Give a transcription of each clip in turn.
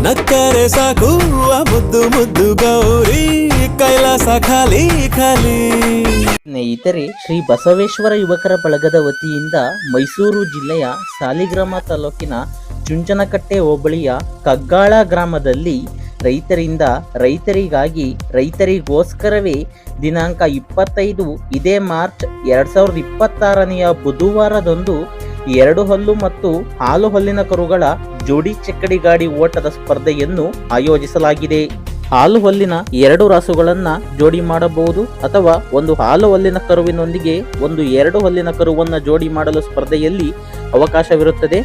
ನಕ್ಕರೆ ಸಾಕು ಆ ಮುದ್ದು ಮುದ್ದು ಗೌರಿ ಕೈಲಾಸ ಖಾಲಿ ಖಾಲಿ. ಸ್ನೇಹಿತರೆ, ಶ್ರೀ ಬಸವೇಶ್ವರ ಯುವಕರ ಬಳಗದ ವತಿಯಿಂದ ಮೈಸೂರು ಜಿಲ್ಲೆಯ ಸಾಲಿಗ್ರಾಮ ತಾಲೂಕಿನ ಚುಂಚನಕಟ್ಟೆ ಹೋಬಳಿಯ ಕಗ್ಗಾಳ ಗ್ರಾಮದಲ್ಲಿ ರೈತರಿಂದ ರೈತರಿಗಾಗಿ ರೈತರಿಗೋಸ್ಕರವೇ ದಿನಾಂಕ 25 ಇದೇ ಮಾರ್ಚ್ 2026ನೆಯ ಬುಧವಾರದಂದು 2 ಹಲ್ಲು ಮತ್ತು ಹಾಲು ಹಲ್ಲಿನ ಕರುಗಳ ಜೋಡಿ ಚಕ್ಕಡಿ ಗಾಡಿ ಓಟದ ಸ್ಪರ್ಧೆಯನ್ನು ಆಯೋಜಿಸಲಾಗಿದೆ. ಹಾಲು ಹಲ್ಲಿನ 2 ರಾಸುಗಳನ್ನ ಜೋಡಿ ಮಾಡಬಹುದು ಅಥವಾ ಒಂದು ಹಾಲು ಹಲ್ಲಿನ ಕರುವಿನೊಂದಿಗೆ ಒಂದು 2 ಹಲ್ಲಿನ ಕರುವನ್ನ ಜೋಡಿ ಮಾಡಲು ಸ್ಪರ್ಧೆಯಲ್ಲಿ ಅವಕಾಶವಿರುತ್ತದೆ.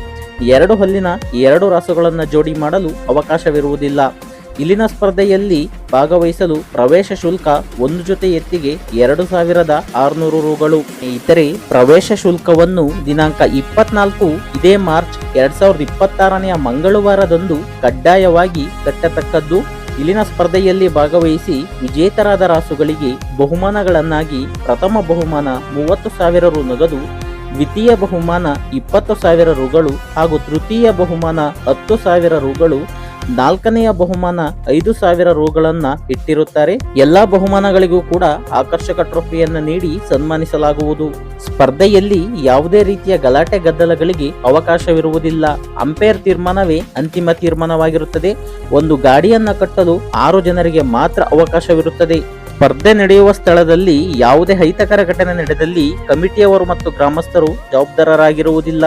2 ಹಲ್ಲಿನ 2 ರಾಸುಗಳನ್ನ ಜೋಡಿ ಮಾಡಲು ಅವಕಾಶವಿರುವುದಿಲ್ಲ. ಇಲ್ಲಿನ ಸ್ಪರ್ಧೆಯಲ್ಲಿ ಭಾಗವಹಿಸಲು ಪ್ರವೇಶ ಶುಲ್ಕ ಒಂದು ಜೊತೆ ಎತ್ತಿಗೆ 2600 ರೂಗಳು. ಇತರೆ ಪ್ರವೇಶ ಶುಲ್ಕವನ್ನು ದಿನಾಂಕ 24 ಇದೇ ಮಾರ್ಚ್ 2026ನೆಯ ಮಂಗಳವಾರದಂದು ಕಡ್ಡಾಯವಾಗಿ ಕಟ್ಟತಕ್ಕದ್ದು. ಇಲ್ಲಿನ ಸ್ಪರ್ಧೆಯಲ್ಲಿ ಭಾಗವಹಿಸಿ ವಿಜೇತರಾದ ರಾಸುಗಳಿಗೆ ಬಹುಮಾನಗಳನ್ನಾಗಿ ಪ್ರಥಮ ಬಹುಮಾನ 30,000 ರು ನಗದು, ದ್ವಿತೀಯ ಬಹುಮಾನ 20,000 ರೂಗಳು ಹಾಗೂ ತೃತೀಯ ಬಹುಮಾನ 10,000 ರೂಗಳು, 4ನೆಯ ಬಹುಮಾನ 5,000 ರೂಗಳನ್ನ ಇಟ್ಟಿರುತ್ತಾರೆ. ಎಲ್ಲಾ ಬಹುಮಾನಗಳಿಗೂ ಕೂಡ ಆಕರ್ಷಕ ಟ್ರೋಫಿಯನ್ನು ನೀಡಿ ಸನ್ಮಾನಿಸಲಾಗುವುದು. ಸ್ಪರ್ಧೆಯಲ್ಲಿ ಯಾವುದೇ ರೀತಿಯ ಗಲಾಟೆ ಗದ್ದಲಗಳಿಗೆ ಅವಕಾಶವಿರುವುದಿಲ್ಲ. ಅಂಪೈರ್ ತೀರ್ಮಾನವೇ ಅಂತಿಮ ತೀರ್ಮಾನವಾಗಿರುತ್ತದೆ. ಒಂದು ಗಾಡಿಯನ್ನ ಕಟ್ಟಲು 6 ಜನರಿಗೆ ಮಾತ್ರ ಅವಕಾಶವಿರುತ್ತದೆ. ಸ್ಪರ್ಧೆ ನಡೆಯುವ ಸ್ಥಳದಲ್ಲಿ ಯಾವುದೇ ಅಹಿತಕರ ಘಟನೆ ನಡೆದಲ್ಲಿ ಕಮಿಟಿಯವರು ಮತ್ತು ಗ್ರಾಮಸ್ಥರು ಜವಾಬ್ದಾರರಾಗಿರುವುದಿಲ್ಲ.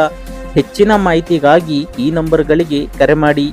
ಹೆಚ್ಚಿನ ಮಾಹಿತಿಗಾಗಿ ಈ ನಂಬರ್ಗಳಿಗೆ ಕರೆ ಮಾಡಿ.